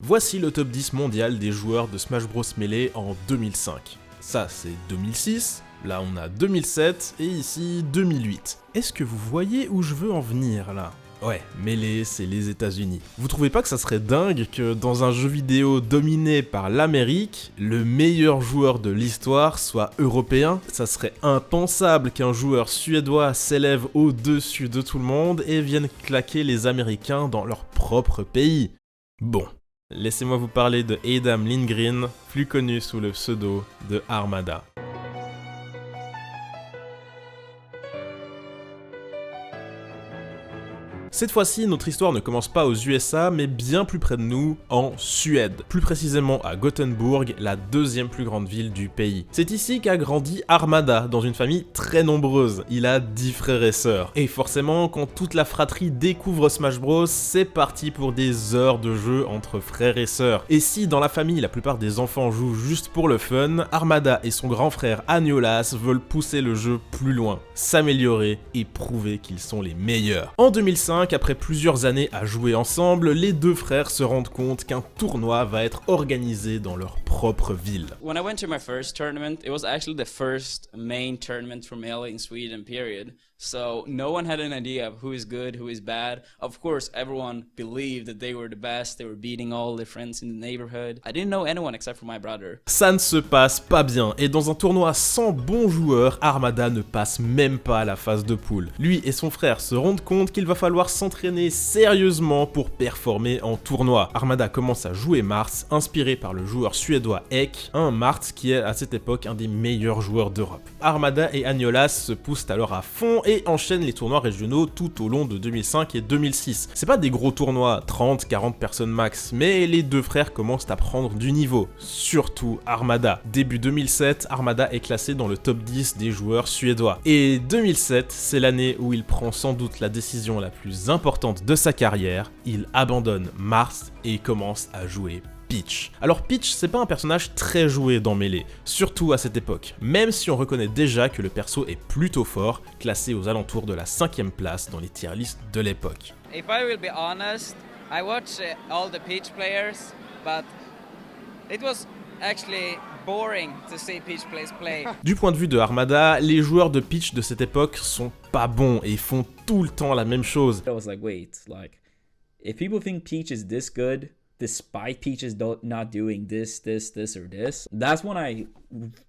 Voici le top 10 mondial des joueurs de Smash Bros Melee en 2005. Ça c'est 2006, là on a 2007 et ici 2008. Est-ce que vous voyez où je veux en venir là ? Ouais, Melee, c'est les États-Unis. Vous trouvez pas que ça serait dingue que dans un jeu vidéo dominé par l'Amérique, le meilleur joueur de l'histoire soit européen ? Ça serait impensable qu'un joueur suédois s'élève au-dessus de tout le monde et vienne claquer les Américains dans leur propre pays. Bon, laissez-moi vous parler de Adam Lindgren, plus connu sous le pseudo de Armada. Cette fois-ci, notre histoire ne commence pas aux USA, mais bien plus près de nous, en Suède. Plus précisément à Gothenburg, la deuxième plus grande ville du pays. C'est ici qu'a grandi Armada, dans une famille très nombreuse. Il a 10 frères et sœurs. Et forcément, quand toute la fratrie découvre Smash Bros, c'est parti pour des heures de jeu entre frères et sœurs. Et si dans la famille, la plupart des enfants jouent juste pour le fun, Armada et son grand frère Agnolas veulent pousser le jeu plus loin, s'améliorer et prouver qu'ils sont les meilleurs. En 2005, après plusieurs années à jouer ensemble, les deux frères se rendent compte qu'un tournoi va être organisé dans leur propre ville. When I went to my first tournament, it was actually the first main tournament for Melee in Sweden, period. So no one had an idea of who is good, who is bad. Of course, everyone believed that they were the best. They were beating all their friends in the neighborhood. I didn't know anyone except for my brother. Ça ne se passe pas bien, et dans un tournoi sans bons joueurs, Armada ne passe même pas à la phase de poule. Lui et son frère se rendent compte qu'il va falloir s'entraîner sérieusement pour performer en tournoi. Armada commence à jouer Mars, inspiré par le joueur suédois Ek, un Mars qui est à cette époque un des meilleurs joueurs d'Europe. Armada et Agnolas se poussent alors à fond et enchaînent les tournois régionaux tout au long de 2005 et 2006. C'est pas des gros tournois, 30-40 personnes max, mais les deux frères commencent à prendre du niveau, surtout Armada. Début 2007, Armada est classé dans le top 10 des joueurs suédois. Et 2007, c'est l'année où il prend sans doute la décision la plus importante de sa carrière, il abandonne Mars et commence à jouer Peach. Alors Peach, c'est pas un personnage très joué dans Melee, surtout à cette époque, même si on reconnaît déjà que le perso est plutôt fort, classé aux alentours de la 5ème place dans les tier lists de l'époque. If I will be honest, I watch all the Peach players, but it was actually boring to see Peach players play. Du point de vue de Armada, les joueurs de Peach de cette époque sont pas bons et font tout le temps la même chose. I was like, wait, like, if people think Peach is this good, despite Peach is not doing this, or this, that's when I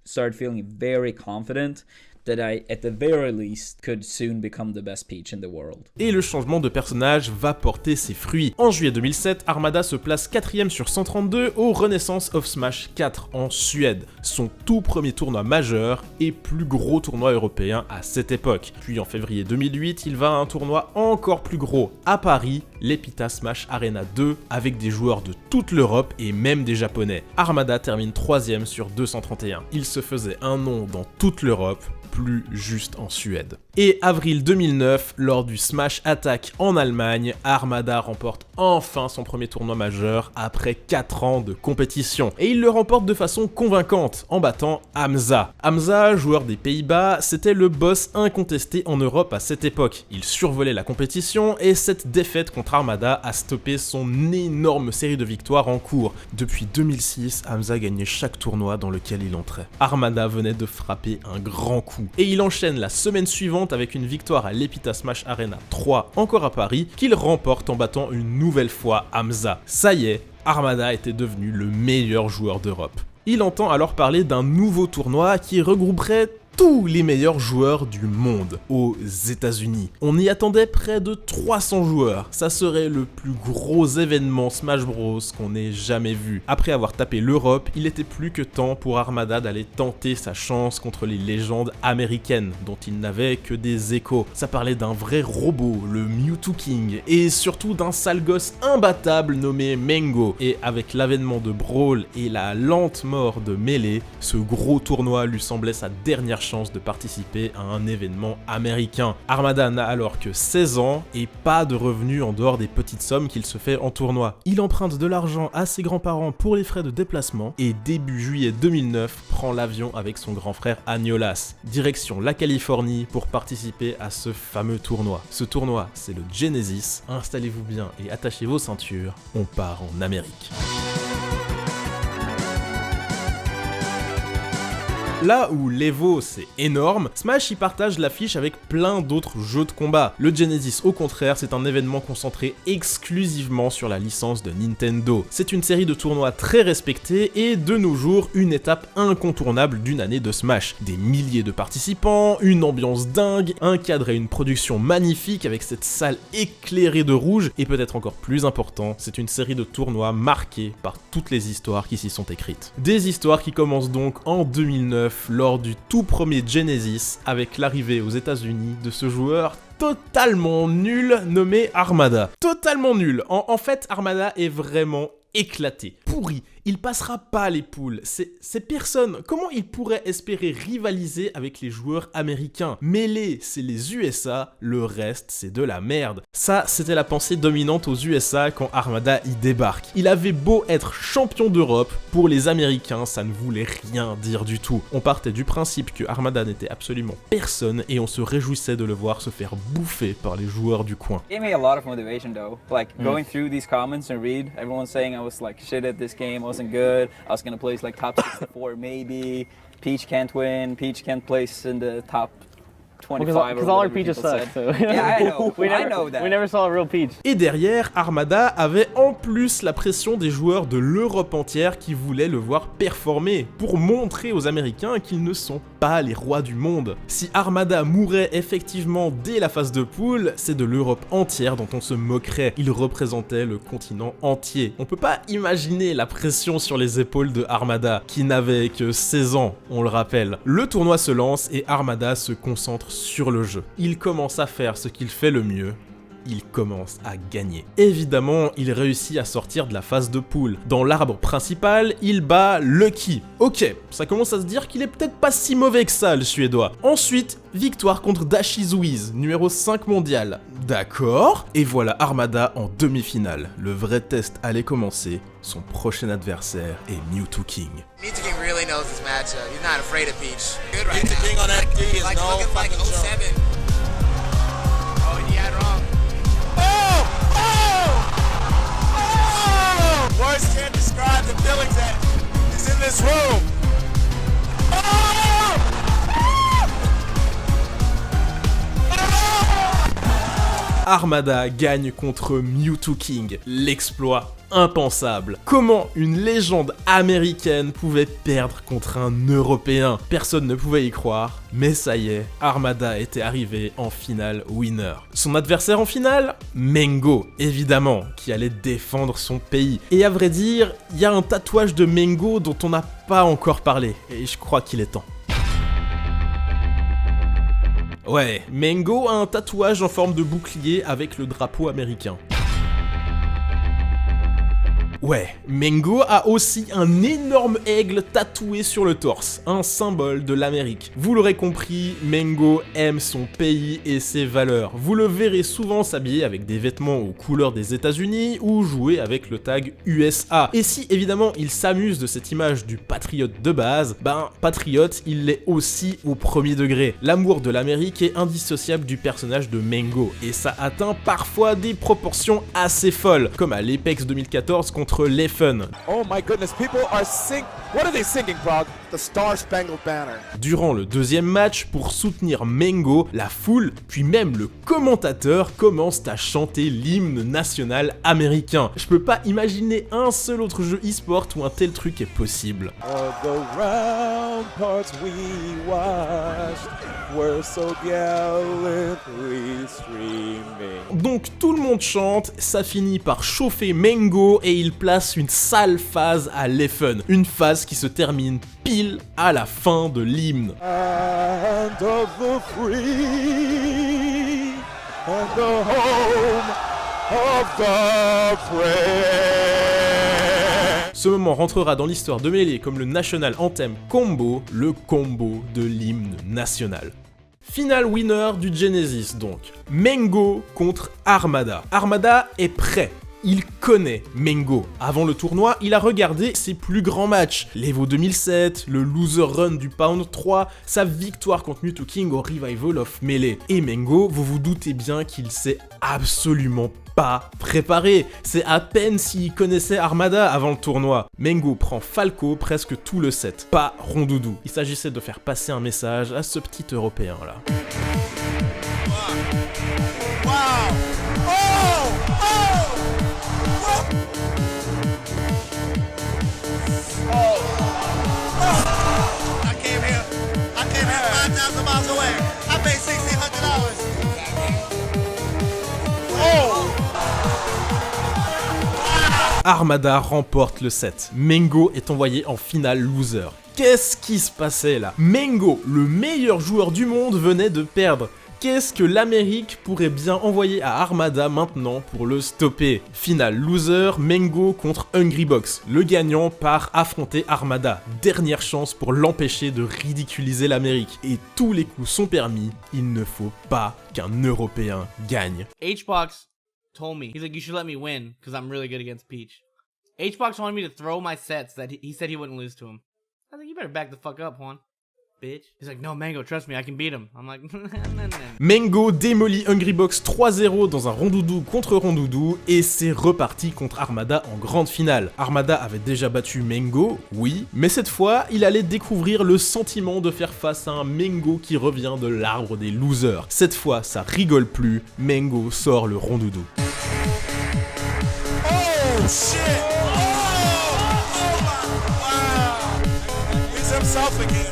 started feeling very confident that I, at the very least, could soon become the best Peach in the world. Et le changement de personnage va porter ses fruits. En juillet 2007, Armada se place 4ème sur 132 au Renaissance of Smash 4 en Suède, son tout premier tournoi majeur et plus gros tournoi européen à cette époque. Puis en février 2008, il va à un tournoi encore plus gros, à Paris, l'Epita Smash Arena 2, avec des joueurs de toute l'Europe et même des Japonais. Armada termine 3ème sur 231. Il se faisait un nom dans toute l'Europe, plus juste en Suède. Et avril 2009, lors du Smash Attack en Allemagne, Armada remporte enfin son premier tournoi majeur après 4 ans de compétition. Et il le remporte de façon convaincante, en battant Hamza. Hamza, joueur des Pays-Bas, c'était le boss incontesté en Europe à cette époque. Il survolait la compétition et cette défaite contre Armada a stoppé son énorme série de victoires en cours. Depuis 2006, Hamza gagnait chaque tournoi dans lequel il entrait. Armada venait de frapper un grand coup. Et il enchaîne la semaine suivante avec une victoire à l'Epita Smash Arena 3, encore à Paris, qu'il remporte en battant une nouvelle fois Hamza. Ça y est, Armada était devenu le meilleur joueur d'Europe. Il entend alors parler d'un nouveau tournoi qui regrouperait tous les meilleurs joueurs du monde aux États-Unis. On y attendait près de 300 joueurs. Ça serait le plus gros événement Smash Bros qu'on ait jamais vu. Après avoir tapé l'Europe, il était plus que temps pour Armada d'aller tenter sa chance contre les légendes américaines, dont il n'avait que des échos. Ça parlait d'un vrai robot, le Mewtwo King, et surtout d'un sale gosse imbattable nommé Mango. Et avec l'avènement de Brawl et la lente mort de Melee, ce gros tournoi lui semblait sa dernière chance chance de participer à un événement américain. Armada n'a alors que 16 ans et pas de revenus en dehors des petites sommes qu'il se fait en tournoi. Il emprunte de l'argent à ses grands-parents pour les frais de déplacement et début juillet 2009 prend l'avion avec son grand frère Agnolas, direction la Californie pour participer à ce fameux tournoi. Ce tournoi, c'est le Genesis. Installez-vous bien et attachez vos ceintures, on part en Amérique. Là où l'Evo c'est énorme, Smash y partage l'affiche avec plein d'autres jeux de combat. Le Genesis au contraire c'est un événement concentré exclusivement sur la licence de Nintendo. C'est une série de tournois très respectés et de nos jours une étape incontournable d'une année de Smash. Des milliers de participants, une ambiance dingue, un cadre et une production magnifique avec cette salle éclairée de rouge et peut-être encore plus important, c'est une série de tournois marqués par toutes les histoires qui s'y sont écrites. Des histoires qui commencent donc en 2009 lors du tout premier Genesis avec l'arrivée aux États-Unis de ce joueur totalement nul nommé Armada. Totalement nul. En fait, Armada est vraiment éclaté, pourri. Il passera pas les poules. C'est personne. Comment il pourrait espérer rivaliser avec les joueurs américains? Mêlés, c'est les USA, le reste, c'est de la merde. Ça, c'était la pensée dominante aux USA quand Armada y débarque. Il avait beau être champion d'Europe, pour les Américains, ça ne voulait rien dire du tout. On partait du principe que Armada n'était absolument personne et on se réjouissait de le voir se faire bouffer par les joueurs du coin. It gave me a lot of motivation though. Like going through these comments and read everyone saying I was like shit at this game, I wasn't good, I was gonna place like top 64 maybe, Peach can't win, Peach can't place in the top 25 because all our Peaches suck. So. Yeah, I know. I know that. We never saw a real Peach. Et derrière, Armada avait en plus la pression des joueurs de l'Europe entière qui voulaient le voir performer, pour montrer aux Américains qu'ils ne sont pas les rois du monde. Si Armada mourait effectivement dès la phase de poule, c'est de l'Europe entière dont on se moquerait. Il représentait le continent entier. On peut pas imaginer la pression sur les épaules de Armada, qui n'avait que 16 ans, on le rappelle. Le tournoi se lance et Armada se concentre sur le jeu. Il commence à faire ce qu'il fait le mieux. Il commence à gagner. Évidemment, il réussit à sortir de la phase de poule. Dans l'arbre principal, il bat Lucky. Ok, ça commence à se dire qu'il est peut-être pas si mauvais que ça, le Suédois. Ensuite, victoire contre Dashizuiz, numéro 5 mondial. D'accord. Et voilà Armada en demi-finale. Le vrai test allait commencer. Son prochain adversaire est Mewtwo King. Mewtwo King really knows this matchup. He's not afraid of Peach. Good right Mewtwo King on FD is like no looking like fucking 07. Oh, he had wrong. Words can't describe the feelings that is in this room. Armada gagne contre Mewtwo King, l'exploit impensable. Comment une légende américaine pouvait perdre contre un Européen? Personne ne pouvait y croire, mais ça y est, Armada était arrivé en finale winner. Son adversaire en finale? Mengo, évidemment, qui allait défendre son pays. Et à vrai dire, il y a un tatouage de Mengo dont on n'a pas encore parlé, et je crois qu'il est temps. Ouais, Mengo a un tatouage en forme de bouclier avec le drapeau américain. Ouais, Mengo a aussi un énorme aigle tatoué sur le torse, un symbole de l'Amérique. Vous l'aurez compris, Mengo aime son pays et ses valeurs. Vous le verrez souvent s'habiller avec des vêtements aux couleurs des États-Unis ou jouer avec le tag USA. Et si évidemment il s'amuse de cette image du patriote de base, ben patriote il l'est aussi au premier degré. L'amour de l'Amérique est indissociable du personnage de Mengo et ça atteint parfois des proportions assez folles, comme à l'Apex 2014 contre Leffen. Oh my goodness, people are singing. What are they singing, Prague? The Star Spangled Banner. Durant le deuxième match, pour soutenir Mengo, la foule, puis même le commentateur commencent à chanter l'hymne national américain. Je peux pas imaginer un seul autre jeu e-sport où un tel truc est possible. All the ramparts we watched were so gallantly streaming. Donc tout le monde chante, ça finit par chauffer Mengo et il place une sale phase à Leffen. Une phase qui se termine pile à la fin de l'hymne. And of the free and the home of the free. Ce moment rentrera dans l'histoire de Melee comme le National Anthem Combo, le combo de l'hymne national. Final winner du Genesis donc, Mengo contre Armada. Armada est prêt. Il connaît Mengo. Avant le tournoi, il a regardé ses plus grands matchs. L'Evo 2007, le loser run du Pound 3, sa victoire contre Mewtwo King au Revival of Melee. Et Mengo, vous vous doutez bien qu'il s'est absolument pas préparé. C'est à peine s'il connaissait Armada avant le tournoi. Mengo prend Falco presque tout le set. Pas Rondoudou. Il s'agissait de faire passer un message à ce petit Européen là. Armada remporte le set. Mengo est envoyé en finale loser. Qu'est-ce qui se passait là? Mengo, le meilleur joueur du monde, venait de perdre. Qu'est-ce que l'Amérique pourrait bien envoyer à Armada maintenant pour le stopper? Finale loser, Mengo contre Hungrybox. Le gagnant part affronter Armada. Dernière chance pour l'empêcher de ridiculiser l'Amérique. Et tous les coups sont permis, il ne faut pas qu'un Européen gagne. HBox told me, he's like, you should let me win, because I'm really good against Peach. HBox wanted me to throw my sets that he said he wouldn't lose to him. I was like, you better back the fuck up, Juan. Bitch. He's like, no, Mango, trust me, I can beat him. I'm like, Mengo démolit Hungrybox 3-0 dans un Rondoudou contre Rondoudou et c'est reparti contre Armada en grande finale. Armada avait déjà battu Mengo, oui, mais cette fois, il allait découvrir le sentiment de faire face à un Mengo qui revient de l'arbre des losers. Cette fois, ça rigole plus, Mengo sort le Rondoudou. Oh shit! Wow! He's himself again.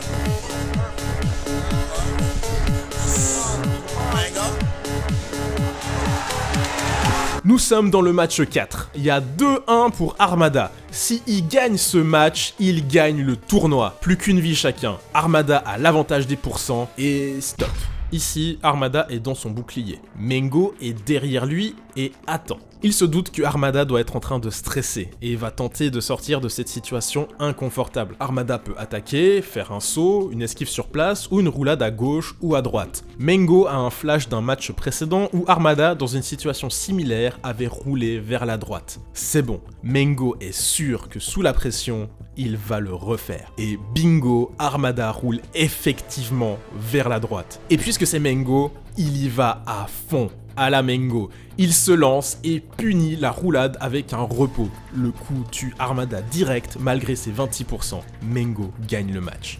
Nous sommes dans le match 4. Il y a 2-1 pour Armada. S'il gagne ce match, il gagne le tournoi. Plus qu'une vie chacun. Armada a l'avantage des pourcents et stop. Ici, Armada est dans son bouclier. Mengo est derrière lui et attend. Il se doute que Armada doit être en train de stresser et va tenter de sortir de cette situation inconfortable. Armada peut attaquer, faire un saut, une esquive sur place ou une roulade à gauche ou à droite. Mengo a un flash d'un match précédent où Armada, dans une situation similaire, avait roulé vers la droite. C'est bon, Mengo est sûr que sous la pression, il va le refaire. Et bingo, Armada roule effectivement vers la droite. Et puisque c'est Mengo, il y va à fond. À la Mengo, il se lance et punit la roulade avec un repos. Le coup tue Armada direct malgré ses 26%. Mengo gagne le match.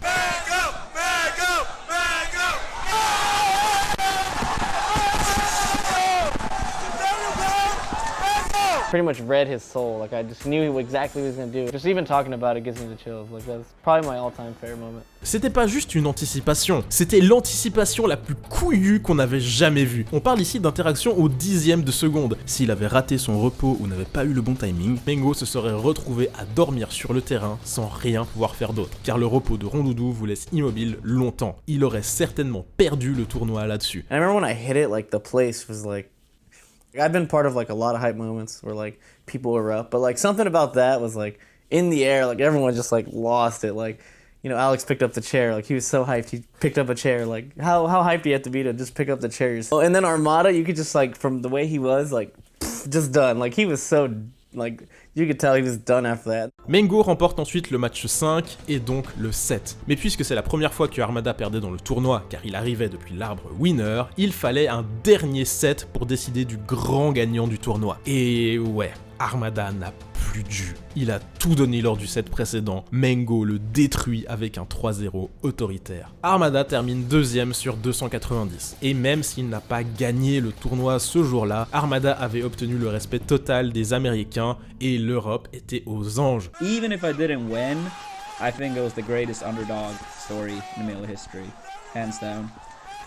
Pretty much read his soul. Like I just knew exactly what he was gonna do. Just even talking about it gives me the chills. Like that's probably my all-time favorite moment. C'était pas juste une anticipation, c'était l'anticipation la plus couillue qu'on avait jamais vue. On parle ici d'interaction au 10e de seconde. S'il avait raté son repos ou n'avait pas eu le bon timing, Mengo se serait retrouvé à dormir sur le terrain sans rien pouvoir faire d'autre. Car le repos de Rondoudou vous laisse immobile longtemps. Il aurait certainement perdu le tournoi là-dessus. I remember when I hit it, like the place was like, I've been part of like a lot of hype moments where like people were up, but like something about that was like in the air, like everyone just like lost it. Like, you know, Alex picked up the chair, like he was so hyped, he picked up a chair. Like how hyped do you have to be to just pick up the chairs? Oh, and then Armada, you could just like, from the way he was, like just done. Like he was so, like you could tell he was done after that. Mengo remporte ensuite le match 5 et donc le 7. Mais puisque c'est la première fois que Armada perdait dans le tournoi car il arrivait depuis l'arbre winner, il fallait un dernier set pour décider du grand gagnant du tournoi. Et ouais, Armada n'a plus de jus. Il a tout donné lors du set précédent. Mengo le détruit avec un 3-0 autoritaire. Armada termine 2ème sur 290. Et même s'il n'a pas gagné le tournoi ce jour-là, Armada avait obtenu le respect total des Américains et l'Europe était aux anges. Even if I didn't win, I think it was the greatest underdog story in Melee history, hands down.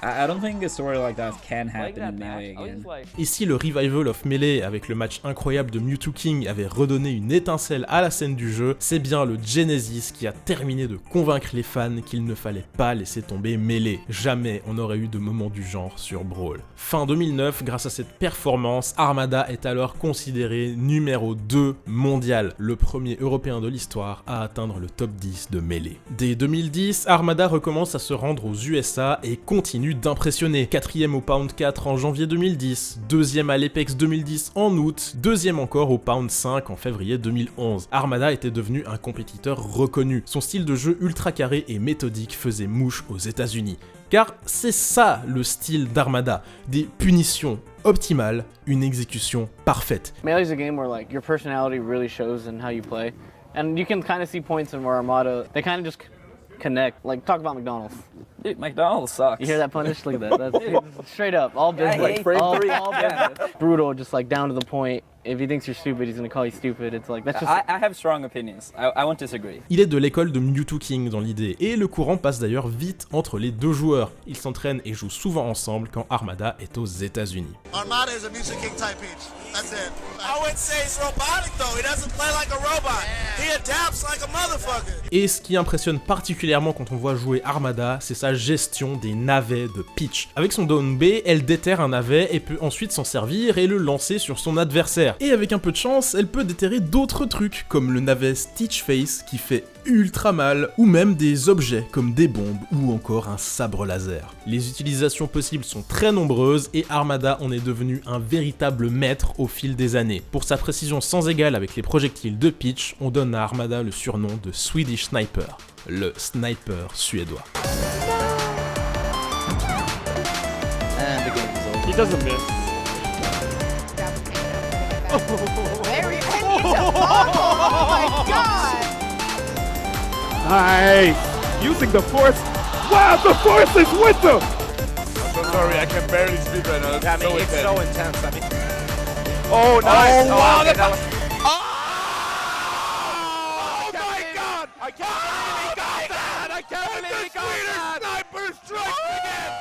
I don't think a story like that can happen in Melee again. Et si le revival of Melee avec le match incroyable de Mewtwo King avait redonné une étincelle à la scène du jeu, c'est bien le Genesis qui a terminé de convaincre les fans qu'il ne fallait pas laisser tomber Melee. Jamais on n'aurait eu de moment du genre sur Brawl. Fin 2009, grâce à cette performance, Armada est alors considéré numéro 2 mondial, le premier européen de l'histoire à atteindre le top 10 de Melee. Dès 2010, Armada recommence à se rendre aux USA et continue d'impressionner. 4ème au Pound 4 en janvier 2010, 2ème à l'Apex 2010 en août, 2ème encore au Pound 5 en février 2011. Armada était devenu un compétiteur reconnu. Son style de jeu ultra carré et méthodique faisait mouche aux États-Unis. Car c'est ça le style d'Armada, des punitions optimales, une exécution parfaite. Melee is a game where like your personality really shows in how you play, and you can kind of see points in where Armada they kind of just connect. Like talk about McDonald's. Dude, McDonald's sucks. You hear that punish? Look at that. That's straight up all business. hate frame all, three. all business. Brutal, just like down to the point. If he thinks you're stupid, he's gonna call you stupid. It's like that's just. I have strong opinions. I won't disagree. Il est de l'école de Mewtwo King dans l'idée, et le courant passe d'ailleurs vite entre les deux joueurs. Ils s'entraînent et jouent souvent ensemble quand Armada est aux États-Unis. Armada is a Mewtwo King type Peach. That's it. I wouldn't say he's robotic though. He doesn't play like a robot. He adapts like a motherfucker. Et ce qui impressionne particulièrement quand on voit jouer Armada, c'est sa gestion des navets de Peach. Avec son down B, elle déterre un navet et peut ensuite s'en servir et le lancer sur son adversaire. Et avec un peu de chance, elle peut déterrer d'autres trucs, comme le navet Stitch Face qui fait ultra mal, ou même des objets comme des bombes ou encore un sabre laser. Les utilisations possibles sont très nombreuses et Armada en est devenu un véritable maître au fil des années. Pour sa précision sans égale avec les projectiles de Peach, on donne à Armada le surnom de Swedish Sniper, le sniper suédois. And the game is over. He doesn't miss. Oh my god! Nice! Using the force. Wow, the force is with them! I'm so sorry, I can barely speak right now. Yeah, I mean, it's so intense. I mean, Oh, nice! oh, wow, okay, that was... Oh my god! I can't believe he got that! I can't believe he got that! Sniper strikes again!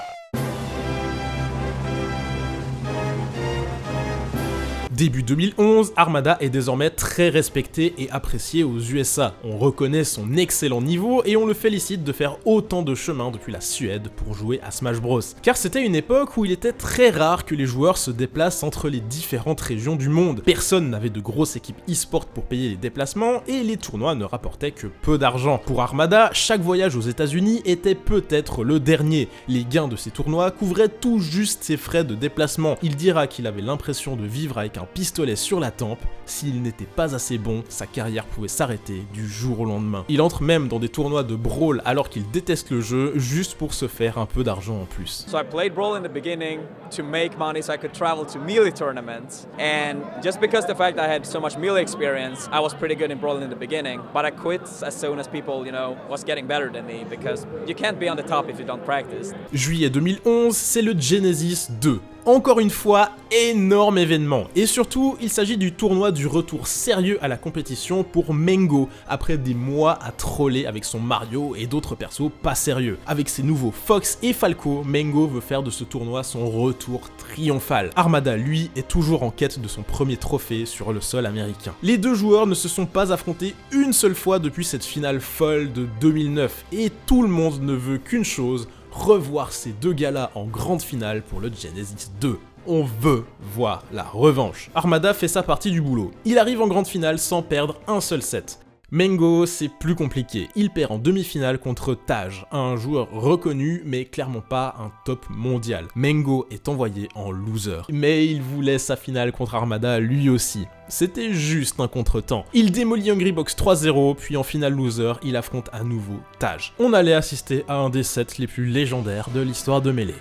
Début 2011, Armada est désormais très respecté et apprécié aux USA. On reconnaît son excellent niveau et on le félicite de faire autant de chemin depuis la Suède pour jouer à Smash Bros. Car c'était une époque où il était très rare que les joueurs se déplacent entre les différentes régions du monde. Personne n'avait de grosses équipes e-sport pour payer les déplacements et les tournois ne rapportaient que peu d'argent. Pour Armada, chaque voyage aux États-Unis était peut-être le dernier. Les gains de ces tournois couvraient tout juste ses frais de déplacement. Il dira qu'il avait l'impression de vivre avec un pistolet sur la tempe. S'il n'était pas assez bon, sa carrière pouvait s'arrêter du jour au lendemain. Il entre même dans des tournois de Brawl alors qu'il déteste le jeu, juste pour se faire un peu d'argent en plus. So I played Brawl in the beginning to make money so I could travel to Melee tournaments. And just because the fact I had so much Melee experience, I was pretty good in Brawl in the beginning. But I quit as soon as people, was getting better than me because you can't be on the top if you don't practice. Juillet 2011, c'est le Genesis 2. Encore une fois, énorme événement. Et surtout, il s'agit du tournoi du retour sérieux à la compétition pour Mengo, après des mois à troller avec son Mario et d'autres persos pas sérieux. Avec ses nouveaux Fox et Falco, Mengo veut faire de ce tournoi son retour triomphal. Armada, lui, est toujours en quête de son premier trophée sur le sol américain. Les deux joueurs ne se sont pas affrontés une seule fois depuis cette finale folle de 2009, et tout le monde ne veut qu'une chose: revoir ces deux gars-là en grande finale pour le Genesis 2. On veut voir la revanche. Armada fait sa partie du boulot. Il arrive en grande finale sans perdre un seul set. Mengo, c'est plus compliqué. Il perd en demi-finale contre Taj, un joueur reconnu mais clairement pas un top mondial. Mengo est envoyé en loser. Mais il voulait sa finale contre Armada lui aussi. C'était juste un contretemps. Il démolit Hungrybox 3-0, puis en finale loser, il affronte à nouveau Taj. On allait assister à un des sets les plus légendaires de l'histoire de Melee.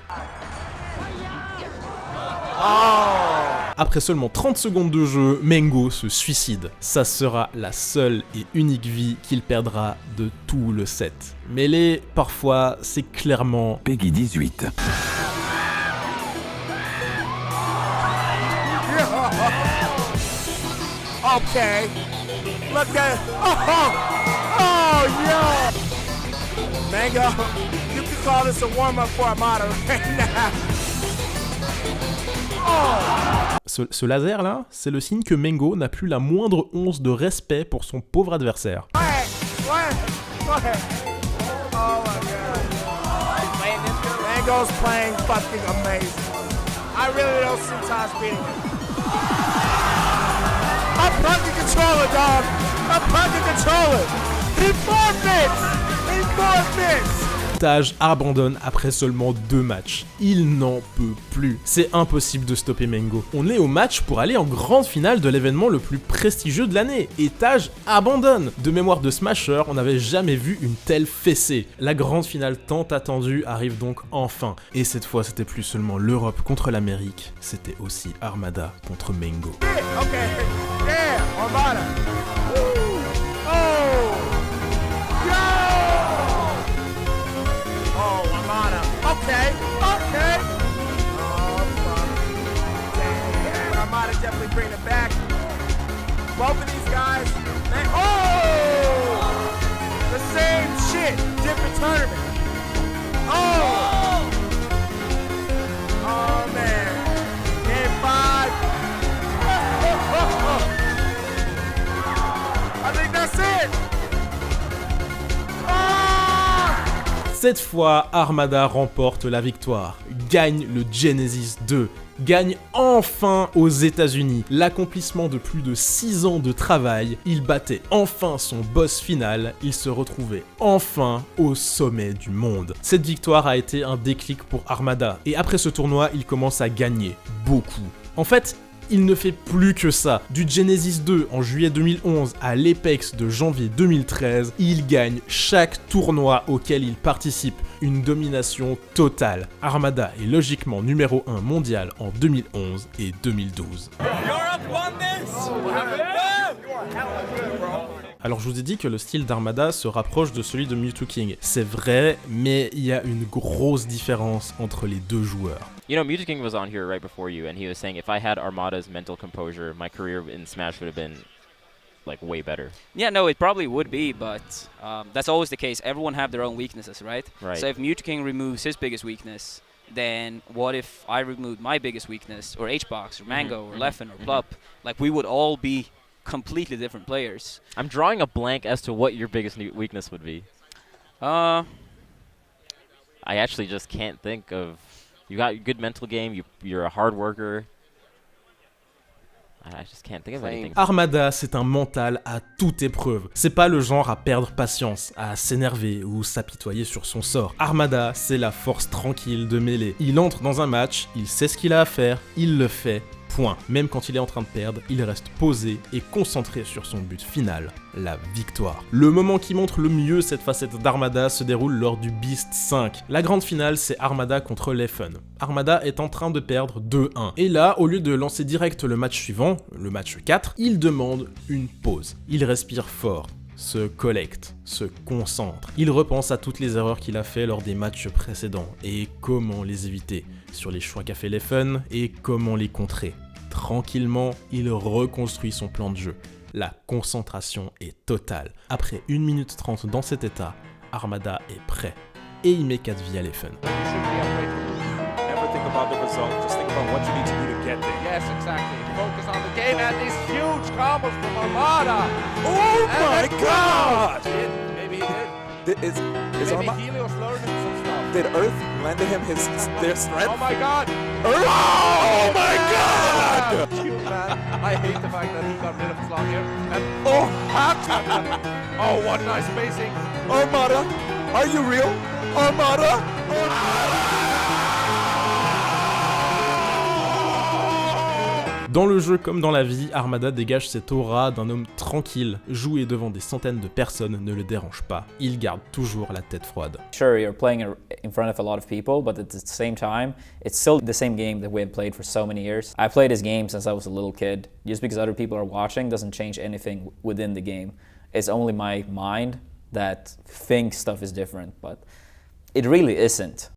Après seulement 30 secondes de jeu, Mengo se suicide. Ça sera la seule et unique vie qu'il perdra de tout le set. Melee, parfois, c'est clairement Peggy 18. Okay. Look at oh yeah. Mango, you can call this a warm-up for Armada right now. Ce laser là, c'est le signe que Mengo n'a plus la moindre once de respect pour son pauvre adversaire. Go ahead. Oh my God. Mango's playing fucking amazing. I really don't see Taj beating him. I'm fucking controller, dog. I'm fucking controller. He forfeits. Taj abandonne après seulement 2 matchs. Il n'en peut plus. C'est impossible de stopper Mengo. On est au match pour aller en grande finale de l'événement le plus prestigieux de l'année. Et Taj abandonne. De mémoire de Smasher, on n'avait jamais vu une telle fessée. La grande finale tant attendue arrive donc enfin. Et cette fois, c'était plus seulement l'Europe contre l'Amérique. C'était aussi Armada contre Mengo. Okay. Yeah, Armada. Woo. Oh. Oh, Armada. Okay. Oh, fuck. Damn, Armada definitely bringing it back. Both of these guys, man. Oh! The same shit, different tournament. Oh! Oh, man. Game 5. I think that's it. Cette fois, Armada remporte la victoire, gagne le Genesis 2, gagne enfin aux États-Unis. L'accomplissement de plus de 6 ans de travail, il battait enfin son boss final, il se retrouvait enfin au sommet du monde. Cette victoire a été un déclic pour Armada, et après ce tournoi, il commence à gagner beaucoup. En fait, il ne fait plus que ça. Du Genesis 2 en juillet 2011 à l'Apex de janvier 2013, il gagne chaque tournoi auquel il participe. Une domination totale. Armada est logiquement numéro 1 mondial en 2011 et 2012. Alors je vous ai dit que le style d'Armada se rapproche de celui de Mew2King. C'est vrai, mais il y a une grosse différence entre les deux joueurs. You know, Mew2King was on here right before you, and he was saying if I had Armada's mental composure, my career in Smash would have been like way better. Yeah, no, it probably would be, but that's always the case. Everyone have their own weaknesses, right? Right. So if Mew2King removes his biggest weakness, then what if I removed my biggest weakness, or HBox, or Mango, or Leffen, or Plup? Like, we would all be completely different players. I'm drawing a blank as to what your biggest weakness would be. I actually just can't think of. You got a good mental game. You're a hard worker. I just can't think of anything. Armada, c'est un mental à toute épreuve. C'est pas le genre à perdre patience, à s'énerver ou s'apitoyer sur son sort. Armada, c'est la force tranquille de mêlée. Il entre dans un match, il sait ce qu'il a à faire, il le fait. Point. Même quand il est en train de perdre, il reste posé et concentré sur son but final, la victoire. Le moment qui montre le mieux cette facette d'Armada se déroule lors du Beast 5. La grande finale, c'est Armada contre Leffen. Armada est en train de perdre 2-1. Et là, au lieu de lancer direct le match suivant, le match 4, il demande une pause. Il respire fort, se collecte, se concentre. Il repense à toutes les erreurs qu'il a fait lors des matchs précédents et comment les éviter, sur les choix qu'a fait Leffen et comment les contrer. Tranquillement, il reconstruit son plan de jeu. La concentration est totale. Après 1 minute 30 dans cet état, Armada est prêt. Et il met 4 vies à Leffen. Never think about the result, just think about what you need to do to get there. Yes, exactly. Focus on the game and these huge combos from Armada. Oh my God! Maybe he did. Is Maybe Helios learning some stuff. Did Earth lend him their strength? Oh my God! Earth! Oh my God! Cute man. I hate the fact that he got rid of his long hair. And oh, what nice spacing. Armada, are you real? Armada? Dans le jeu comme dans la vie, Armada dégage cette aura d'un homme tranquille. Jouer devant des centaines de personnes ne le dérange pas. Il garde toujours la tête froide. Sure, you're playing in front of a lot of people, but at the same time, it's still the same game that we have played for so many years. I played this game since I was a little kid. Just because other people are watching doesn't change anything within the game. It's only my mind that thinks stuff is different, but it really isn't.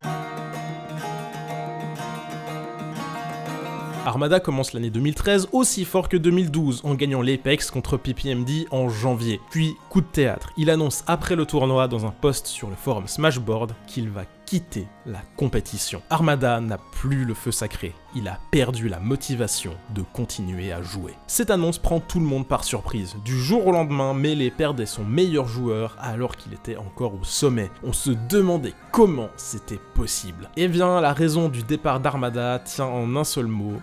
Armada commence l'année 2013 aussi fort que 2012 en gagnant l'Apex contre PPMD en janvier. Puis, coup de théâtre, il annonce après le tournoi dans un post sur le forum Smashboard qu'il va quitter la compétition. Armada n'a plus le feu sacré, il a perdu la motivation de continuer à jouer. Cette annonce prend tout le monde par surprise. Du jour au lendemain, Melee perdait son meilleur joueur alors qu'il était encore au sommet. On se demandait comment c'était possible. Eh bien, la raison du départ d'Armada tient en un seul mot,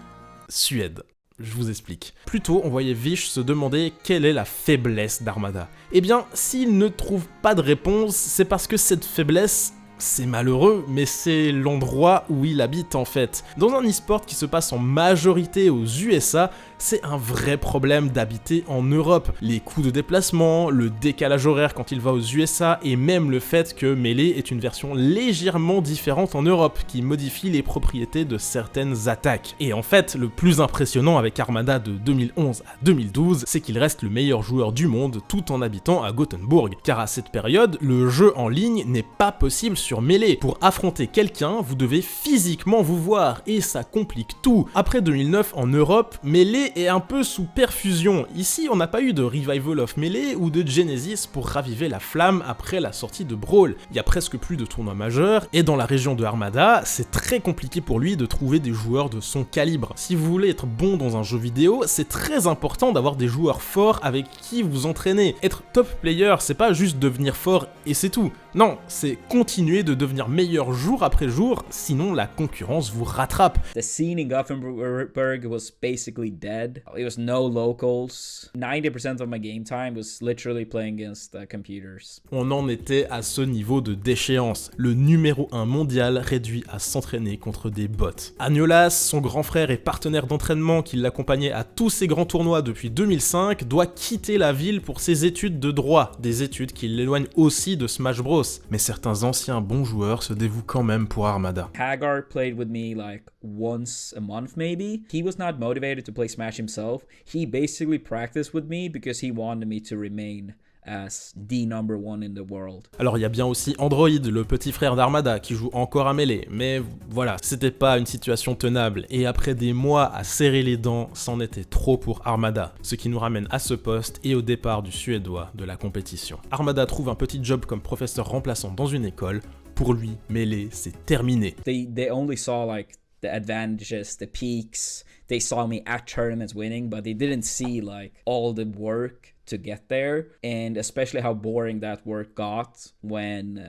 Suède. Je vous explique. Plus tôt, on voyait Vish se demander quelle est la faiblesse d'Armada. Eh bien, s'il ne trouve pas de réponse, c'est parce que cette faiblesse, c'est malheureux, mais c'est l'endroit où il habite en fait. Dans un e-sport qui se passe en majorité aux USA, c'est un vrai problème d'habiter en Europe. Les coûts de déplacement, le décalage horaire quand il va aux USA, et même le fait que Melee est une version légèrement différente en Europe, qui modifie les propriétés de certaines attaques. Et en fait, le plus impressionnant avec Armada de 2011 à 2012, c'est qu'il reste le meilleur joueur du monde tout en habitant à Gothenburg. Car à cette période, le jeu en ligne n'est pas possible sur Melee. Pour affronter quelqu'un, vous devez physiquement vous voir, et ça complique tout. Après 2009 en Europe, Melee est un peu sous perfusion. Ici, on n'a pas eu de Revival of Melee ou de Genesis pour raviver la flamme après la sortie de Brawl. Il y a presque plus de tournois majeurs, et dans la région de Armada, c'est très compliqué pour lui de trouver des joueurs de son calibre. Si vous voulez être bon dans un jeu vidéo, c'est très important d'avoir des joueurs forts avec qui vous entraînez. Être top player, c'est pas juste devenir fort et c'est tout. Non, c'est continuer de devenir meilleur jour après jour, sinon la concurrence vous rattrape. The scene in Gothenburg was basically dead. It was no locals. 90% of my game time was literally playing against computers. On en était à ce niveau de déchéance. Le numéro 1 mondial réduit à s'entraîner contre des bots. Agnolas, son grand frère et partenaire d'entraînement qui l'accompagnait à tous ses grands tournois depuis 2005, doit quitter la ville pour ses études de droit, des études qui l'éloignent aussi de Smash Bros. Mais certains anciens bons joueurs se dévouent quand même pour Armada. Hagar played with me like once a month maybe. He was not motivated to play Smash himself. He basically practiced with me because he wanted me to remain as the number one in the world. Alors il y a bien aussi Android, le petit frère d'Armada, qui joue encore à Melee, mais voilà, c'était pas une situation tenable, et après des mois à serrer les dents, c'en était trop pour Armada, ce qui nous ramène à ce poste et au départ du Suédois de la compétition. Armada trouve un petit job comme professeur remplaçant dans une école. Pour lui, Melee, c'est terminé. They only saw like the advantages, the peaks. They saw me at tournaments winning, but they didn't see like all the work to get there, and especially how boring that work got when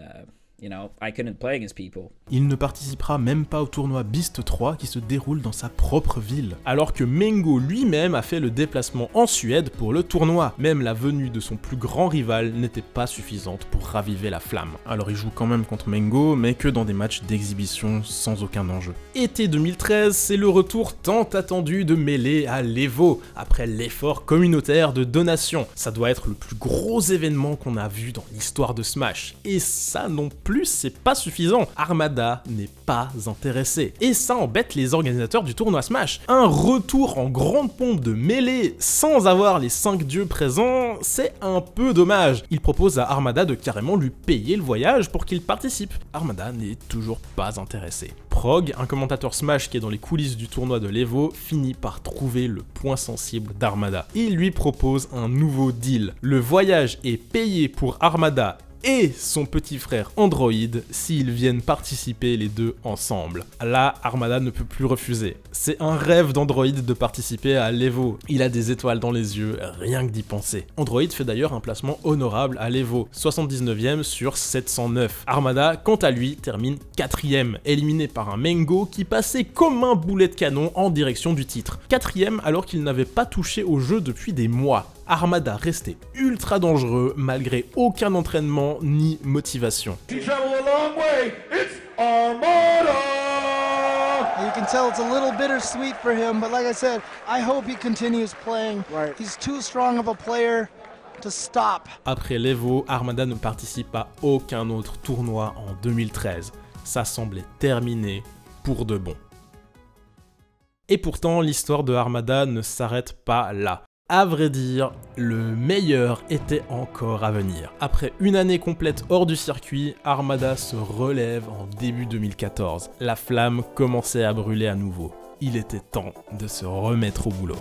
I couldn't play against people. Il ne participera même pas au tournoi Beast 3 qui se déroule dans sa propre ville, alors que Mengo lui-même a fait le déplacement en Suède pour le tournoi. Même la venue de son plus grand rival n'était pas suffisante pour raviver la flamme. Alors il joue quand même contre Mengo, mais que dans des matchs d'exhibition sans aucun enjeu. Été 2013, c'est le retour tant attendu de Melee à l'Evo, après l'effort communautaire de donation. Ça doit être le plus gros événement qu'on a vu dans l'histoire de Smash. Et ça non plus, c'est pas suffisant. Armada n'est pas intéressé. Et ça embête les organisateurs du tournoi Smash. Un retour en grande pompe de Melee sans avoir les 5 dieux présents, c'est un peu dommage. Il propose à Armada de carrément lui payer le voyage pour qu'il participe. Armada n'est toujours pas intéressé. Prog, un commentateur Smash qui est dans les coulisses du tournoi de l'Evo, finit par trouver le point sensible d'Armada. Il lui propose un nouveau deal. Le voyage est payé pour Armada et son petit frère Android s'ils viennent participer les deux ensemble. Là, Armada ne peut plus refuser. C'est un rêve d'Android de participer à l'Evo. Il a des étoiles dans les yeux, rien que d'y penser. Android fait d'ailleurs un placement honorable à l'Evo, 79e sur 709. Armada, quant à lui, termine 4e, éliminé par un Mengo qui passait comme un boulet de canon en direction du titre. 4e alors qu'il n'avait pas touché au jeu depuis des mois. Armada restait ultra dangereux malgré aucun entraînement ni motivation. You can tell it's a little bittersweet for him, but like I said, I hope he continues playing. Right. He's too strong of a player to stop. Après l'Evo, Armada ne participe à aucun autre tournoi en 2013. Ça semblait terminé pour de bon. Et pourtant, l'histoire de Armada ne s'arrête pas là. À vrai dire, le meilleur était encore à venir. Après une année complète hors du circuit, Armada se relève en début 2014. La flamme commençait à brûler à nouveau. Il était temps de se remettre au boulot.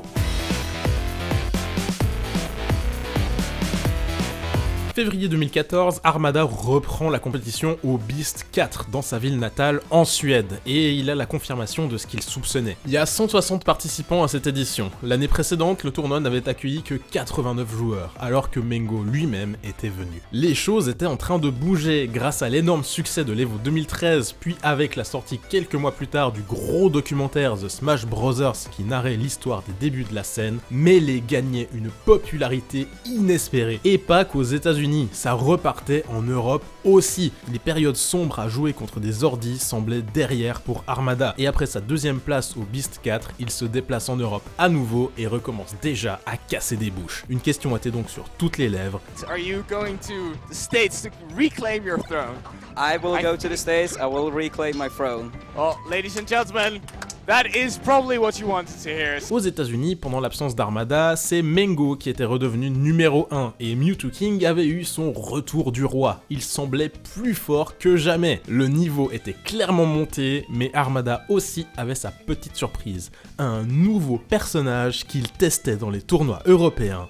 Février 2014, Armada reprend la compétition au Beast 4 dans sa ville natale en Suède, et il a la confirmation de ce qu'il soupçonnait. Il y a 160 participants à cette édition. L'année précédente, le tournoi n'avait accueilli que 89 joueurs, alors que Mengo lui-même était venu. Les choses étaient en train de bouger grâce à l'énorme succès de l'Evo 2013, puis avec la sortie quelques mois plus tard du gros documentaire The Smash Brothers qui narrait l'histoire des débuts de la scène. Melee gagnait une popularité inespérée, et pas qu'aux États-Unis. Ça repartait en Europe aussi. Les périodes sombres à jouer contre des ordis semblaient derrière pour Armada, et après sa deuxième place au Beast 4, il se déplace en Europe à nouveau et recommence déjà à casser des bouches. Une question était donc sur toutes les lèvres. Are you going to the States to reclaim your throne? I will go to the States, I will reclaim my throne. Well, ladies and gentlemen, that is probably what you wanted to hear. Aux États-Unis, pendant l'absence d'Armada, c'est Mengo qui était redevenu numéro 1 et Mewtwo King avait eu son retour du roi. Il semblait plus fort que jamais. Le niveau était clairement monté, mais Armada aussi avait sa petite surprise. Un nouveau personnage qu'il testait dans les tournois européens.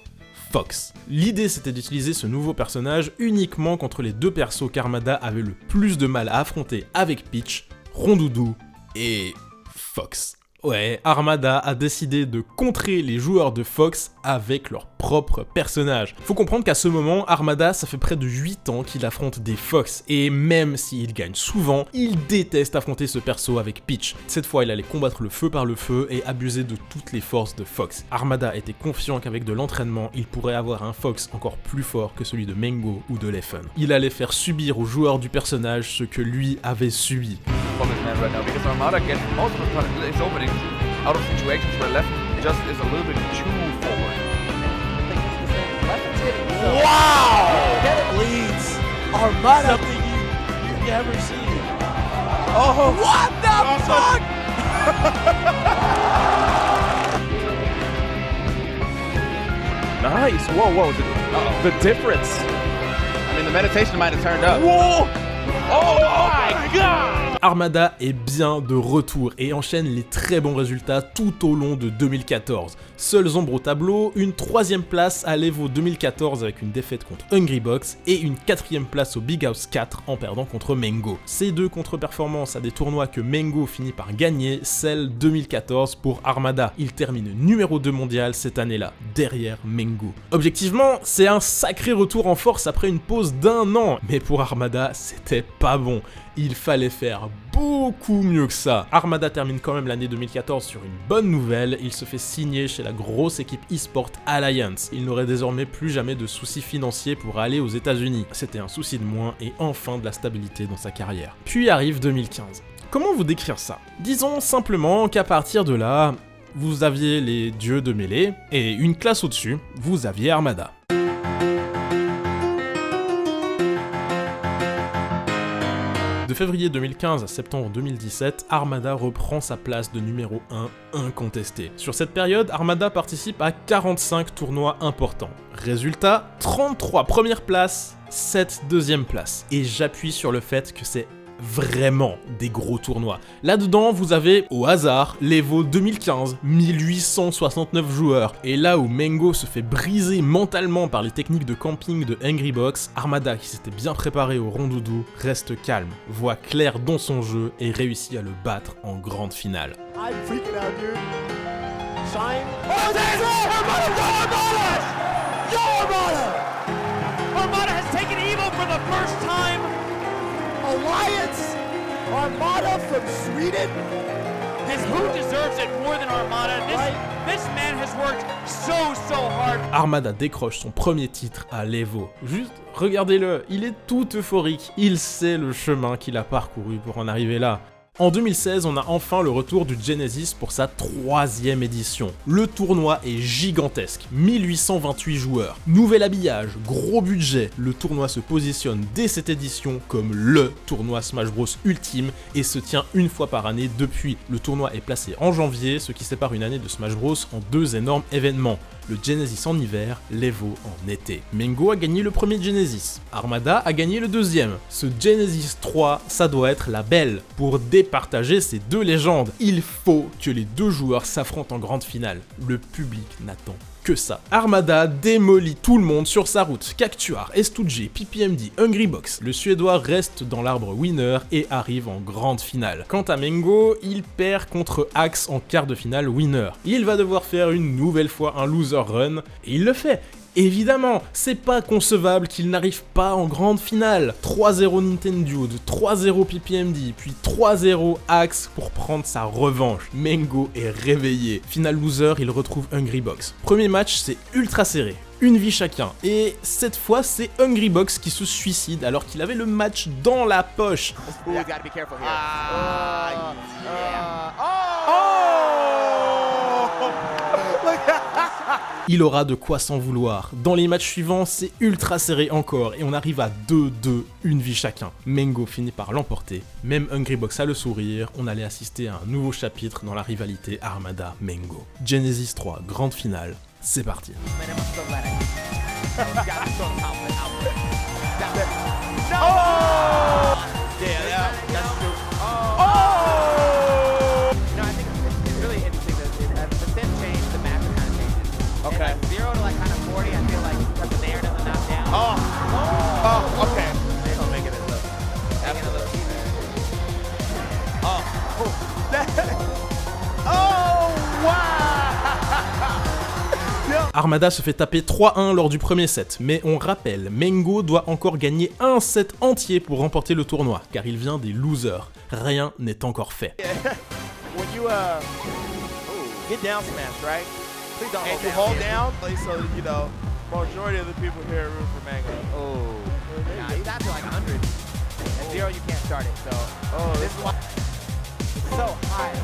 Fox. L'idée c'était d'utiliser ce nouveau personnage uniquement contre les deux persos qu'Armada avait le plus de mal à affronter avec Peach, Rondoudou et Fox. Ouais, Armada a décidé de contrer les joueurs de Fox avec leur propre personnage. Faut comprendre qu'à ce moment, Armada, ça fait près de 8 ans qu'il affronte des Fox, et même s'il gagne souvent, il déteste affronter ce perso avec Peach. Cette fois, il allait combattre le feu par le feu et abuser de toutes les forces de Fox. Armada était confiant qu'avec de l'entraînement, il pourrait avoir un Fox encore plus fort que celui de Mengo ou de Leffen. Il allait faire subir aux joueurs du personnage ce que lui avait subi. Out of situations where left just is a little bit too forward. Wow! That leads Armada. Something you've never seen. Oh, what the fuck? Nice. Whoa. The difference. I mean, the meditation might have turned up. Whoa! Oh my god! Armada est bien de retour et enchaîne les très bons résultats tout au long de 2014. Seules ombres au tableau, une 3ème place à l'Evo 2014 avec une défaite contre Hungrybox et une 4ème place au Big House 4 en perdant contre Mengo. Ces deux contre-performances à des tournois que Mengo finit par gagner, celle 2014 pour Armada. Il termine numéro 2 mondial cette année-là, derrière Mengo. Objectivement, c'est un sacré retour en force après une pause d'1 an, mais pour Armada, c'était pas bon. Il fallait faire beaucoup mieux que ça. Armada termine quand même l'année 2014 sur une bonne nouvelle, il se fait signer chez la grosse équipe eSport Alliance. Il n'aurait désormais plus jamais de soucis financiers pour aller aux États-Unis. C'était un souci de moins et enfin de la stabilité dans sa carrière. Puis arrive 2015. Comment vous décrire ça? Disons simplement qu'à partir de là, vous aviez les dieux de mêlée, et une classe au-dessus, vous aviez Armada. De février 2015 à septembre 2017, Armada reprend sa place de numéro 1 incontesté. Sur cette période, Armada participe à 45 tournois importants. Résultat, 33 premières places, 7 deuxièmes places. Et j'appuie sur le fait que c'est vraiment des gros tournois. Là-dedans, vous avez, au hasard, l'Evo 2015, 1869 joueurs. Et là où Mengo se fait briser mentalement par les techniques de camping de Hungrybox, Armada, qui s'était bien préparé au Rondoudou, reste calme, voit clair dans son jeu et réussit à le battre en grande finale. I'm freaking out, dude. Shine. Oh, there's it! Armada! Yo, Armada! Armada has taken Evo for the first time. Alliance Armada from Sweden. Who deserves it more than Armada? This man has worked so hard. Armada décroche son premier titre à l'Evo. Juste, regardez-le, il est tout euphorique. Il sait le chemin qu'il a parcouru pour en arriver là. En 2016, on a enfin le retour du Genesis pour sa 3e édition. Le tournoi est gigantesque, 1828 joueurs. Nouvel habillage, gros budget, le tournoi se positionne dès cette édition comme LE tournoi Smash Bros ultime et se tient une fois par année depuis. Le tournoi est placé en janvier, ce qui sépare une année de Smash Bros en 2 énormes événements. Le Genesis en hiver, l'Evo en été. Mengo a gagné le premier Genesis, Armada a gagné le deuxième. Ce Genesis 3, ça doit être la belle. Pour départager ces deux légendes, il faut que les deux joueurs s'affrontent en grande finale. Le public n'attend que ça. Armada démolit tout le monde sur sa route. Cactuar, S2G, PPMD, Hungrybox. Le Suédois reste dans l'arbre winner et arrive en grande finale. Quant à Mengo, il perd contre Axe en quart de finale winner. Il va devoir faire une nouvelle fois un loser run, et il le fait. Évidemment, c'est pas concevable qu'il n'arrive pas en grande finale. 3-0 Nintendude, 3-0 PPMD, puis 3-0 Axe pour prendre sa revanche. Mengo est réveillé. Final loser, il retrouve Hungrybox. Premier match, c'est ultra serré. Une vie chacun. Et cette fois, c'est Hungrybox qui se suicide alors qu'il avait le match dans la poche. Il aura de quoi s'en vouloir. Dans les matchs suivants, c'est ultra serré encore et on arrive à 2-2, une vie chacun. Mengo finit par l'emporter. Même Hungrybox a le sourire, on allait assister à un nouveau chapitre dans la rivalité Armada-Mengo. Genesis 3, grande finale, c'est parti. Okay. Like 0 to like kind of 40, I feel like because the air doesn't knock down. Oh, okay. They don't make it a little. Making a little cheaper. Oh, wow! Armada se fait taper 3-1 lors du premier set, mais on rappelle, Mengo doit encore gagner un set entier pour remporter le tournoi, car il vient des losers. Rien n'est encore fait. When you get down smash, right? And you hold down, like, so you know, majority of the people here root for Mango. Oh, nah, you got to like 100. At 0, you can't start it. So, this is why it's so high.